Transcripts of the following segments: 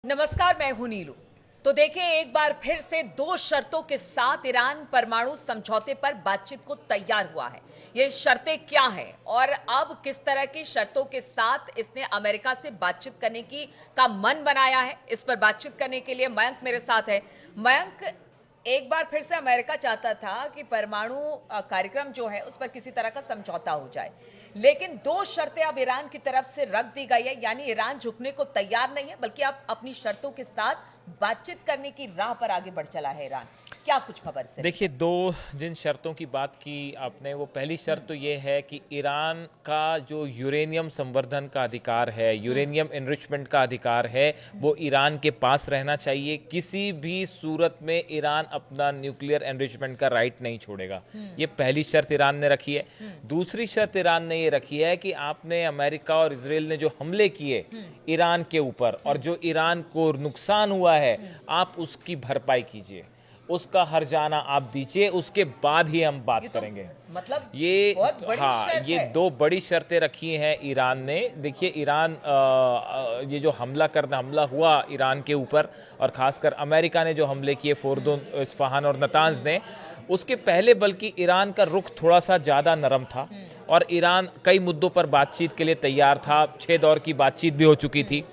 नमस्कार, मैं हूं नीलू। तो देखिए, एक बार फिर से दो शर्तों के साथ ईरान परमाणु समझौते पर बातचीत को तैयार हुआ है। ये शर्तें क्या हैं और अब किस तरह की शर्तों के साथ इसने अमेरिका से बातचीत करने का मन बनाया है, इस पर बातचीत करने के लिए मयंक मेरे साथ है। मयंक, एक बार फिर से अमेरिका चाहता था कि परमाणु कार्यक्रम जो है उस पर किसी तरह का समझौता हो जाए, लेकिन दो शर्तें अब ईरान की तरफ से रख दी गई है। यानी ईरान झुकने को तैयार नहीं है, बल्कि अब अपनी शर्तों के साथ बातचीत करने की राह पर आगे बढ़ चला है ईरान। क्या कुछ खबर से? देखिए, दो जिन शर्तों की बात की आपने, वो पहली शर्त तो ये है कि ईरान का जो यूरेनियम संवर्धन का अधिकार है, यूरेनियम एनरिचमेंट का अधिकार है, वो ईरान के पास रहना चाहिए। किसी भी सूरत में ईरान अपना न्यूक्लियर एनरिचमेंट का राइट नहीं छोड़ेगा। ये पहली शर्त ईरान ने रखी है। दूसरी शर्त ईरान ने ये रखी है कि आपने, अमेरिका और इजराइल ने जो हमले किए ईरान के ऊपर और जो ईरान को नुकसान हुआ है, आप उसकी भरपाई कीजिए, उसका हर्जाना आप दीजिए, उसके बाद ही हम बात करेंगे। मतलब ये बहुत बड़ी शर्त ये है। दो बड़ी शर्तें रखी हैं ईरान ने। देखिए, ईरान ये जो हमला हुआ ईरान के ऊपर, और खासकर अमेरिका ने जो हमले किए फोर्दो, इस्फहान और नतांज ने, उसके पहले बल्कि ईरान का रुख थोड़ा सा ज़्यादा नरम था और ईरान कई मुद्दों पर बातचीत के लिए तैयार था। 6 दौर की बातचीत भी हो चुकी थी।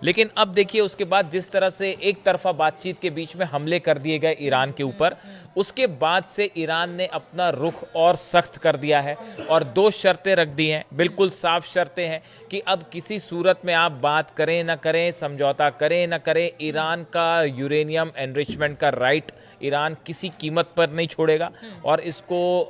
लेकिन अब देखिए, उसके बाद जिस तरह से एक तरफा बातचीत के बीच में हमले कर दिए गए ईरान के ऊपर, उसके बाद से ईरान ने अपना रुख और सख्त कर दिया है और दो शर्तें रख दी हैं। बिल्कुल साफ शर्तें हैं कि अब किसी सूरत में आप बात करें ना करें, समझौता करें ना करें, ईरान का यूरेनियम एनरिचमेंट का राइट ईरान किसी कीमत पर नहीं छोड़ेगा। और इसको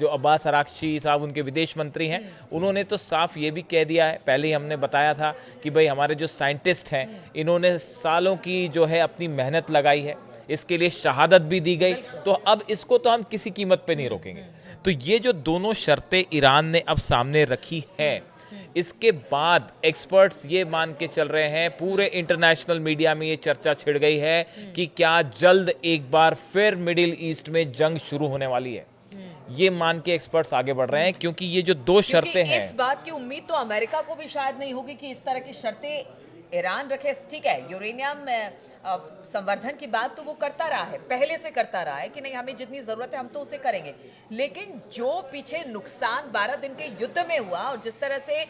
जो अब्बास अराक्ची साहब, उनके विदेश मंत्री हैं, उन्होंने तो साफ ये भी कह दिया है। पहले ही हमने बताया था कि भाई, हमारे जो साइंटिस्ट हैं, इन्होंने सालों की जो है अपनी मेहनत लगाई है, इसके लिए शहादत भी दी गई, तो अब इसको तो हम किसी कीमत पे नहीं रोकेंगे। तो ये जो दोनों शर्तें ईरान ने अब सामने रखी है, इसके बाद एक्सपर्ट्स ये मान के चल रहे हैं, पूरे इंटरनेशनल मीडिया में ये चर्चा छिड़ गई है कि क्या जल्द एक बार फिर मिडिल ईस्ट में जंग शुरू होने वाली है। ये मान के एक्सपर्ट्स आगे बढ़ रहे हैं, क्योंकि ये जो दो शर्तें हैं, इस बात की उम्मीद तो अमेरिका को भी शायद नहीं होगी कि इस तरह की शर्तें ईरान रखे। ठीक है, यूरेनियम संवर्धन की बात तो वो करता रहा है, पहले से करता रहा है कि नहीं, हमें जितनी जरूरत है हम तो उसे करेंगे। लेकिन जो पीछे नुकसान 12 दिन के युद्ध में हुआ और जिस तरह से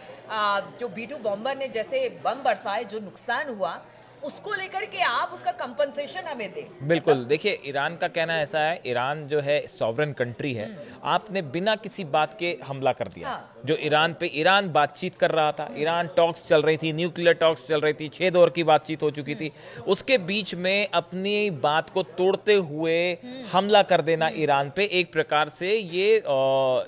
जो B-2 बॉम्बर ने जैसे बम बरसाए, जो नुकसान हुआ, उसको लेकर के आप उसका कंपनसेशन हमें दें। बिल्कुल। देखिए, ईरान का कहना ऐसा है, ईरान जो है सॉवरेन कंट्री है, आपने बिना किसी बात के हमला कर दिया। हाँ। जो ईरान बातचीत कर रहा था, ईरान टॉक्स चल रही थी, न्यूक्लियर टॉक्स चल रही थी, 6 दौर की बातचीत हो चुकी थी, उसके बीच में अपनी बात को तोड़ते हुए हमला कर देना ईरान पे, एक प्रकार से ये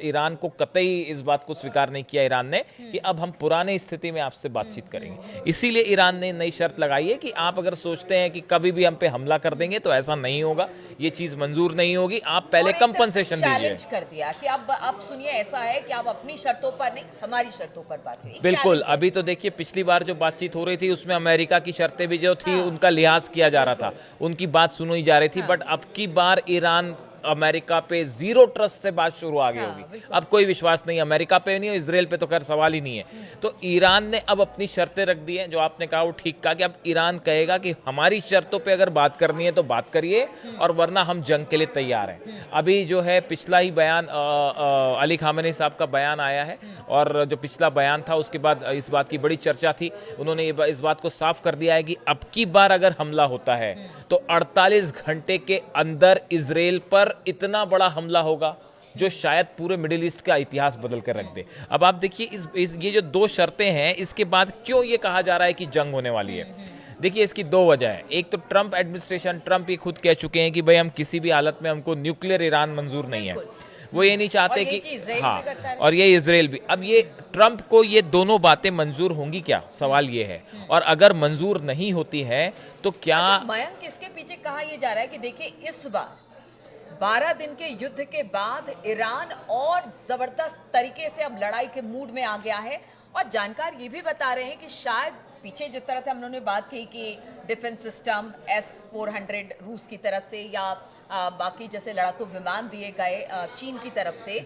ईरान को कतई इस बात को स्वीकार नहीं किया ईरान ने कि अब हम पुराने स्थिति में आपसे बातचीत करेंगे। इसीलिए ईरान ने नई शर्त लगाई है कि आप अगर सोचते हैं कि कभी भी हम पे हमला कर देंगे, तो ऐसा नहीं होगा, ये चीज मंजूर नहीं होगी, आप पहले कंपनसेशन दीजिए। चैलेंज कर दिया कि अब सुनिए, ऐसा है कि आप अपनी शर्तों पर नहीं, हमारी शर्तों पर बातचीत। बिल्कुल। अभी तो देखिए, पिछली बार जो बातचीत हो रही थी उसमें अमेरिका की शर्तें भी जो थी, उनका लिहाज किया जा रहा था, उनकी बात सुनी जा रही थी। बट अब की बार ईरान अमेरिका पे जीरो ट्रस्ट से बात शुरू आगे होगी। अब कोई विश्वास नहीं, अमेरिका पे नहीं, इजराइल पे तो खैर सवाल ही नहीं है। तो ईरान ने अब अपनी शर्तें रख दी हैं। जो आपने कहा वो ठीक कहा कि अब ईरान कहेगा कि हमारी शर्तों पे अगर बात करनी है तो बात करिए, और वरना हम जंग के लिए तैयार हैं। अभी जो है पिछला ही बयान अली खामेनी साहब का बयान आया है, और जो पिछला बयान था उसके बाद इस बात की बड़ी चर्चा थी। उन्होंने इस बात को साफ कर दिया है कि अब की बार अगर हमला होता है तो 48 घंटे के अंदर इजराइल पर इतना बड़ा हमला होगा जो शायद पूरे मिडिल ईस्ट का इतिहास बदल कर रख दे। अब आप देखिए, ये जो दो शर्तें हैं, इसके बाद क्यों ये कहा जा रहा है कि जंग होने वाली है। देखिए, इसकी दो वजह है। एक तो ट्रंप एडमिनिस्ट्रेशन, ट्रंप ये खुद कह चुके हैं कि भाई, हम किसी भी हालत में, हमको न्यूक्लियर ईरान मंजूर नहीं है। वो ये नहीं चाहते कि, हाँ, और ये इजराइल भी। अब ये ट्रंप को ये दोनों बातें मंजूर होंगी क्या, सवाल ये है। और अगर मंजूर नहीं होती है तो क्या मयंक, इसके पीछे कहा यह जा रहा है कि देखिए, इस बार 12 दिन के युद्ध के बाद ईरान और जबरदस्त तरीके से अब लड़ाई के मूड में आ गया है। और जानकार ये भी बता रहे हैं कि शायद पीछे जिस तरह से हम लोगों ने बात की कि डिफेंस सिस्टम S-400 रूस की तरफ से, या बाकी जैसे लड़ाकू विमान दिए गए चीन की तरफ से,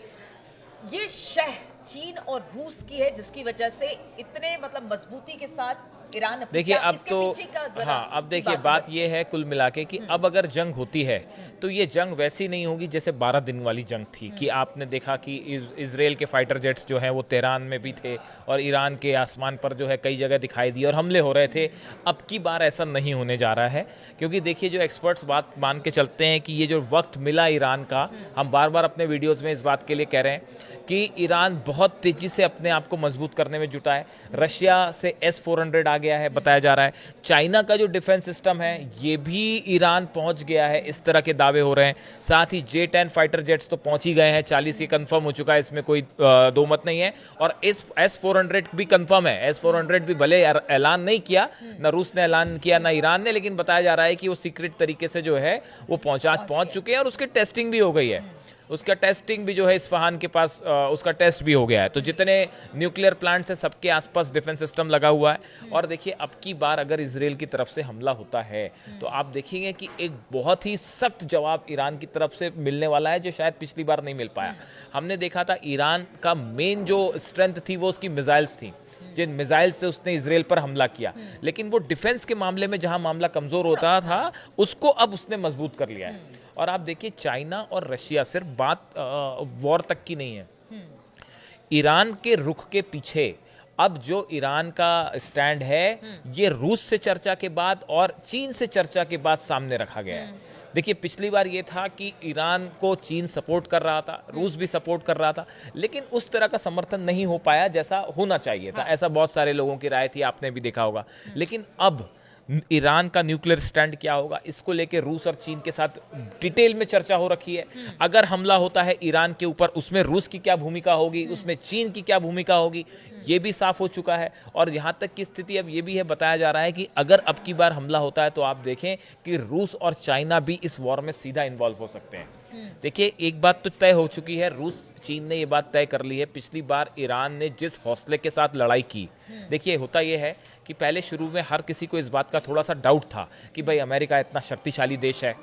ये शह चीन और रूस की है, जिसकी वजह से इतने मतलब मजबूती के साथ ईरान अपनी देखिए क्या अब इसके तो पीछे का जरा हाँ, अब देखिए बात बात ये है कुल मिला के कि अब अगर जंग होती है तो ये जंग वैसी नहीं होगी जैसे 12 दिन वाली जंग थी कि आपने देखा कि इजराइल के फाइटर जेट्स जो हैं वो तेहरान में भी थे और ईरान के आसमान पर जो है कई जगह दिखाई दिए और हमले हो रहे थे। अब की बार ऐसा नहीं होने जा रहा है, क्योंकि देखिए जो एक्सपर्ट्स बात मान के चलते हैं कि ये जो वक्त मिला ईरान का, हम बार बार अपने वीडियोज़ में इस बात के लिए कह रहे हैं कि ईरान बहुत तेज़ी से अपने आप को मजबूत करने में जुटा है। रशिया से S-400 आ गया है बताया जा रहा है। चाइना का जो डिफेंस सिस्टम है ये भी ईरान पहुंच गया है, इस तरह के दावे हो रहे हैं। साथ ही J-10 फाइटर जेट्स तो पहुंच ही गए हैं, 40 ये कंफर्म हो चुका है, इसमें कोई दो मत नहीं है। और इस S-400 भी कंफर्म है। S-400 भी भले ऐलान नहीं किया, ना रूस ने ऐलान किया ना ईरान ने, लेकिन बताया जा रहा है कि वो सीक्रेट तरीके से जो है वो पहुंच चुके हैं और उसकी टेस्टिंग भी हो गई है। उसका टेस्टिंग भी जो है इस्फहान के पास उसका टेस्ट भी हो गया है। तो जितने न्यूक्लियर प्लांट्स हैं सबके आसपास डिफेंस सिस्टम लगा हुआ है। और देखिए अब की बार अगर इजराइल की तरफ से हमला होता है तो आप देखेंगे कि एक बहुत ही सख्त जवाब ईरान की तरफ से मिलने वाला है, जो शायद पिछली बार नहीं मिल पाया। हमने देखा था ईरान का मेन जो स्ट्रेंथ थी वो उसकी मिसाइल्स थी, जिन मिसाइल से उसने इजराइल पर हमला किया, लेकिन वो डिफेंस के मामले में जहां मामला कमजोर होता था उसको अब उसने मजबूत कर लिया है। और आप देखिए चाइना और रशिया सिर्फ बात वॉर तक की नहीं है, ईरान के रुख के पीछे अब जो ईरान का स्टैंड है ये रूस से चर्चा के बाद और चीन से चर्चा के बाद सामने रखा गया है। देखिए पिछली बार ये था कि ईरान को चीन सपोर्ट कर रहा था, रूस भी सपोर्ट कर रहा था, लेकिन उस तरह का समर्थन नहीं हो पाया जैसा होना चाहिए था। ऐसा बहुत सारे लोगों की राय थी, आपने भी देखा होगा। लेकिन अब ईरान का न्यूक्लियर स्टैंड क्या होगा, इसको लेके रूस और चीन के साथ डिटेल में चर्चा हो रखी है। अगर हमला होता है ईरान के ऊपर, उसमें रूस की क्या भूमिका होगी, उसमें चीन की क्या भूमिका होगी, ये भी साफ हो चुका है। और यहाँ तक की स्थिति अब ये भी है, बताया जा रहा है कि अगर अब की बार हमला होता है तो आप देखें कि रूस और चाइना भी इस वॉर में सीधा इन्वॉल्व हो सकते हैं। देखिए एक बात तो तय हो चुकी है, रूस चीन ने ये बात तय कर ली है। पिछली बार ईरान ने जिस हौसले के साथ लड़ाई की, देखिए होता यह है कि पहले शुरू में हर किसी को इस बात का थोड़ा सा डाउट था कि भाई अमेरिका इतना शक्तिशाली देश है,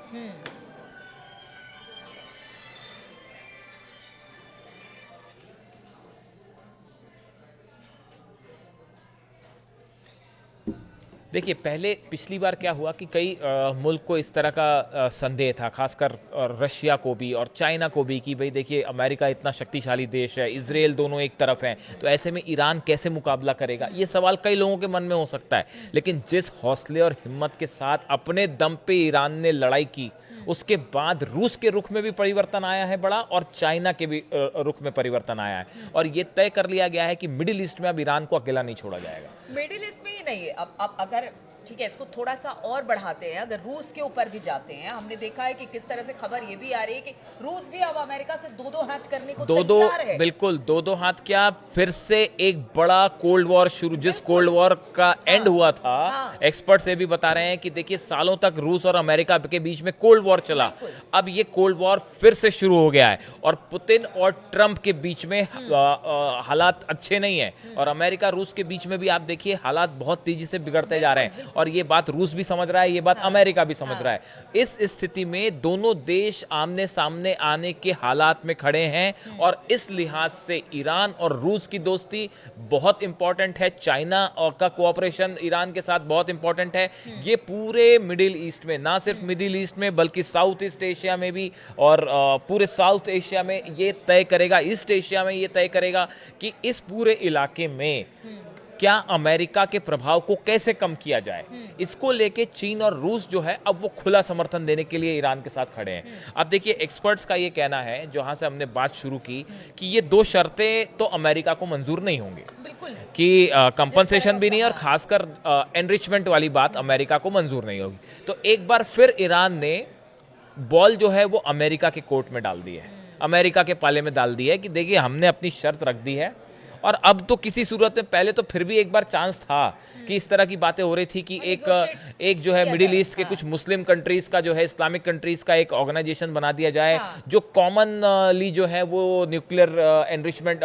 देखिए पहले पिछली बार क्या हुआ कि कई मुल्क को इस तरह का संदेह था, खासकर रशिया को भी और चाइना को भी, कि भाई देखिए अमेरिका इतना शक्तिशाली देश है, इजराइल दोनों एक तरफ हैं, तो ऐसे में ईरान कैसे मुकाबला करेगा। ये सवाल कई लोगों के मन में हो सकता है, लेकिन जिस हौसले और हिम्मत के साथ अपने दम पे ईरान ने लड़ाई की, उसके बाद रूस के रुख में भी परिवर्तन आया है बड़ा, और चाइना के भी रुख में परिवर्तन आया है। और ये तय कर लिया गया है कि मिडिल ईस्ट में अब ईरान को अकेला नहीं छोड़ा जाएगा। मिडिल ईस्ट में ही नहीं है, अब अगर ठीक है इसको थोड़ा सा और बढ़ाते हैं, अगर रूस के ऊपर भी जाते हैं, हमने देखा है कि किस तरह से खबर ये भी आ रही है कि रूस भी अब अमेरिका से दो हाथ करने को तैयार है। बिल्कुल दो हाथ क्या, फिर से एक बड़ा कोल्ड वॉर शुरू, जिस कोल्ड वॉर का एंड हुआ था, एक्सपर्ट्स ये भी बता रहे हैं कि देखिए सालों तक रूस और अमेरिका के बीच में कोल्ड वॉर चला, अब ये कोल्ड वॉर फिर से शुरू हो गया है। और पुतिन और ट्रंप के बीच में हालात अच्छे नहीं है, और अमेरिका रूस के बीच में भी आप देखिए हालात बहुत तेजी से बिगड़ते जा रहे हैं। और ये बात रूस भी समझ रहा है, ये बात अमेरिका भी समझ रहा है। इस स्थिति में दोनों देश आमने सामने आने के हालात में खड़े हैं, और इस लिहाज से ईरान और रूस की दोस्ती बहुत इंपॉर्टेंट है। चाइना का कोऑपरेशन ईरान के साथ बहुत इंपॉर्टेंट है। ये पूरे मिडिल ईस्ट में, ना सिर्फ मिडिल ईस्ट में बल्कि साउथ ईस्ट एशिया में भी, और पूरे साउथ एशिया में ये तय करेगा, ईस्ट एशिया में ये तय करेगा कि इस पूरे इलाके में क्या अमेरिका के प्रभाव को कैसे कम किया जाए। इसको लेके चीन और रूस जो है अब वो खुला समर्थन देने के लिए ईरान के साथ खड़े हैं। अब देखिए एक्सपर्ट्स का ये कहना है, जहां से हमने बात शुरू की, कि ये दो शर्तें तो अमेरिका को मंजूर नहीं होंगी, कि कंपनसेशन भी नहीं और खासकर एनरिचमेंट वाली बात अमेरिका को मंजूर नहीं होगी। तो एक बार फिर ईरान ने बॉल जो है वो अमेरिका के कोर्ट में डाल दी है, अमेरिका के पाले में डाल दी है कि देखिए हमने अपनी शर्त रख दी है, और अब तो किसी सूरत में, पहले तो फिर भी एक बार चांस था कि इस तरह की बातें हो रही थी कि एक जो है मिडिल ईस्ट के कुछ मुस्लिम कंट्रीज का जो है, इस्लामिक कंट्रीज का एक ऑर्गेनाइजेशन बना दिया जाए, जो कॉमनली जो है वो न्यूक्लियर एनरिचमेंट,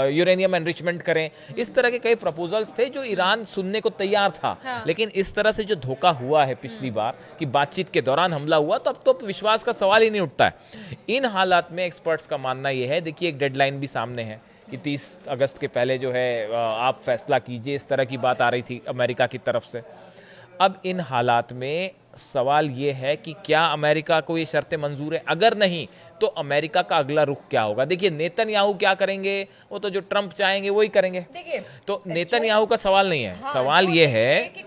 यूरेनियम एनरिचमेंट करें। इस तरह के कई प्रपोजल्स थे जो ईरान सुनने को तैयार था। लेकिन इस तरह से जो धोखा हुआ है पिछली बार कि बातचीत के दौरान हमला हुआ, तो अब तो विश्वास का सवाल ही नहीं उठता है। इन हालात में एक्सपर्ट्स का मानना यह है, देखिए एक डेडलाइन भी सामने है कि 30 अगस्त के पहले जो है आप फैसला कीजिए, इस तरह की बात आ रही थी अमेरिका की तरफ से। अब इन हालात में सवाल ये है कि क्या अमेरिका को ये शर्तें मंजूर है? अगर नहीं तो अमेरिका का अगला रुख क्या होगा? देखिए नेतन्याहू क्या करेंगे, वो तो जो ट्रंप चाहेंगे वही करेंगे। देखिए तो नेतन्याहू का सवाल नहीं है, हाँ, सवाल ये है कि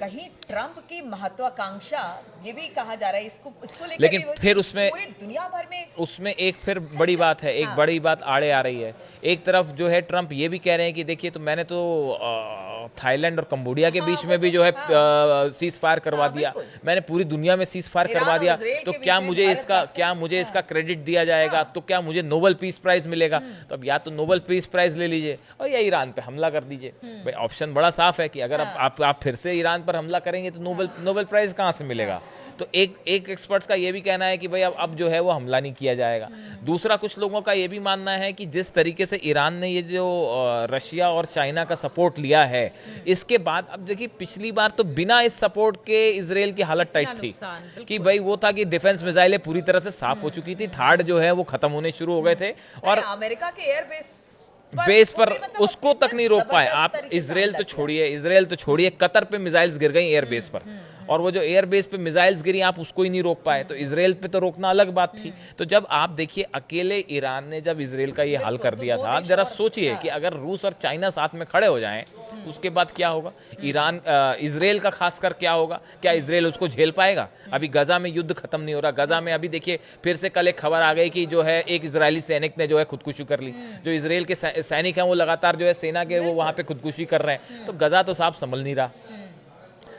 कहीं ट्रंप की महत्वाकांक्षा, ये भी कहा जा रहा है इसको लेकर, लेकिन भी फिर उसमें पूरी दुनिया भर में उसमें एक फिर बड़ी बात है, एक बड़ी बात आड़े आ रही है। एक तरफ जो है ट्रंप ये भी कह रहे हैं कि देखिए तो मैंने तो थाईलैंड और कंबोडिया के बीच में भी जो है सीज फायर करवा दिया, मैंने पूरी दुनिया में सीज फायर करवा दिया, तो क्या मुझे इसका क्रेडिट दिया जाएगा? तो क्या मुझे नोबेल पीस प्राइज मिलेगा? तो अब या तो नोबेल पीस प्राइज ले लीजिए और या ईरान पे हमला कर दीजिए। भाई ऑप्शन बड़ा साफ है कि अगर आप फिर से ईरान पर हमला करेंगे तो नोबेल प्राइज कहाँ से मिलेगा? तो एक एक्सपर्ट्स का ये भी कहना है कि भाई अब जो है वो हमला नहीं किया जाएगा। दूसरा कुछ लोगों का ये भी मानना है कि जिस तरीके से ईरान ने ये जो रशिया और चाइना का सपोर्ट लिया है, इसके बाद अब देखिए पिछली बार तो बिना इस सपोर्ट के इजराइल की हालत टाइट थी कि भाई वो था कि डिफेंस मिसाइलें पूरी तरह से साफ हो चुकी थी, थार्ड जो है वो खत्म होने शुरू हो गए थे और अमेरिका के बेस पर उसको तक नहीं रोक पाए। आप इजराइल तो छोड़िए, कतर पे मिसाइल्स गिर गई एयर बेस पर, और वो जो एयर बेस पे मिसाइल्स गिरी आप उसको ही नहीं रोक पाए, तो इजराइल पे तो रोकना अलग बात थी। तो जब आप देखिए अकेले ईरान ने जब इजराइल का ये हाल कर दिया था, जरा सोचिए कि अगर रूस और चाइना साथ में खड़े हो जाएं उसके बाद क्या होगा? इजराइल का खासकर क्या होगा? क्या इजराइल उसको झेल पाएगा? अभी गजा में युद्ध खत्म नहीं हो रहा, गजा में अभी देखिए फिर से कल एक खबर आ गई कि जो है एक इजरायली सैनिक ने जो है खुदकुशी कर ली। जो इजराइल के सैनिक हैं वो लगातार जो है सेना के वो वहां पे खुदकुशी कर रहे हैं। तो गजा तो साफ संभल नहीं रहा,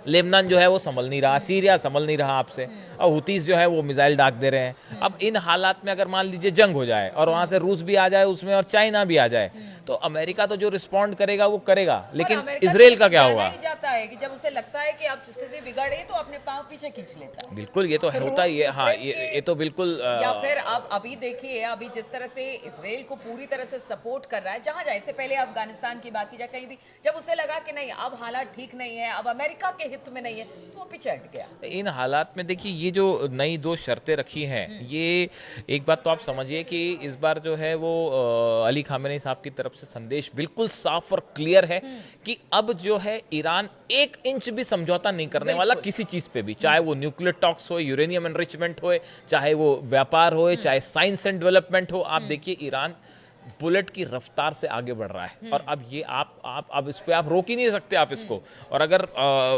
लेबनान जो है वो संभल नहीं रहा, सीरिया संभल नहीं रहा आपसे, और हुतीस जो है वो मिसाइल दाग दे रहे हैं। अब इन हालात में अगर मान लीजिए जंग हो जाए और वहां से रूस भी आ जाए उसमें और चाइना भी आ जाए, तो अमेरिका तो जो रिस्पॉन्ड करेगा वो करेगा, लेकिन इजराइल का क्या होगा? ही जाता है कि जब उसे लगता है कि अब स्थिति बिगड़ रही है तो अपने पांव पीछे खींच लेता है। बिल्कुल, ये तो होता ही है। हाँ, ये तो बिल्कुल। या फिर आप अभी देखिए, अभी जिस तरह से इजराइल को पूरी तरह से सपोर्ट कर रहा है, जहां जाए, इससे पहले अफगानिस्तान की बात की जाए, कहीं भी जब उसे लगा कि नहीं अब हालात ठीक नहीं है, अब अमेरिका के हित में नहीं है, तो वो पीछे हट गया। इन हालात में देखिए ये जो नई 2 शर्तें रखी हैं, ये एक बात तो आप समझिए कि इस बार जो है वो अली खामेनी साहब की तरफ से संदेश बिल्कुल साफ और क्लियर है कि अब जो है ईरान 1 इंच भी समझौता नहीं करने वाला किसी चीज पे भी, चाहे वो न्यूक्लियर टॉक्स हो, यूरेनियम एनरिचमेंट हो, चाहे वो व्यापार हो, चाहे साइंस एंड डेवलपमेंट हो। आप देखिए ईरान बुलेट की रफ्तार से आगे बढ़ रहा है और अब ये आप इस पे आप रोक ही नहीं सकते आप इसको। और अगर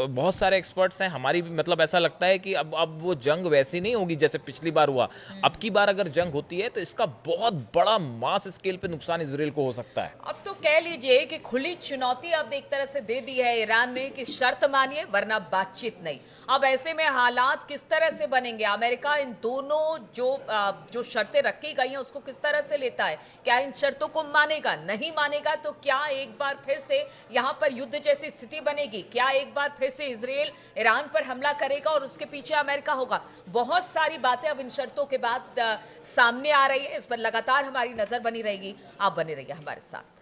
बहुत सारे एक्सपर्ट्स हैं, हमारी भी मतलब ऐसा लगता है कि अब वो जंग वैसी नहीं होगी जैसे पिछली बार हुआ। अब की बार अगर जंग होती है तो इसका बहुत बड़ा मास स्केल पे नुकसान इजराइल को हो सकता है। अब तो कह लीजिए कि खुली चुनौती अब एक तरह से दे दी है ईरान ने कि शर्त मानिए वरना बातचीत नहीं। अब ऐसे में हालात किस तरह से बनेंगे? अमेरिका इन दोनों जो शर्तें रखी गई हैं उसको किस तरह से लेता है? क्या इन शर्तों को मानेगा, नहीं मानेगा तो क्या एक बार फिर से यहां पर युद्ध जैसी स्थिति बनेगी? क्या एक बार फिर से इजराइल ईरान पर हमला करेगा और उसके पीछे अमेरिका होगा? बहुत सारी बातें अब इन शर्तों के बाद सामने आ रही है। इस पर लगातार हमारी नजर बनी रहेगी। आप बने रहिए हमारे साथ।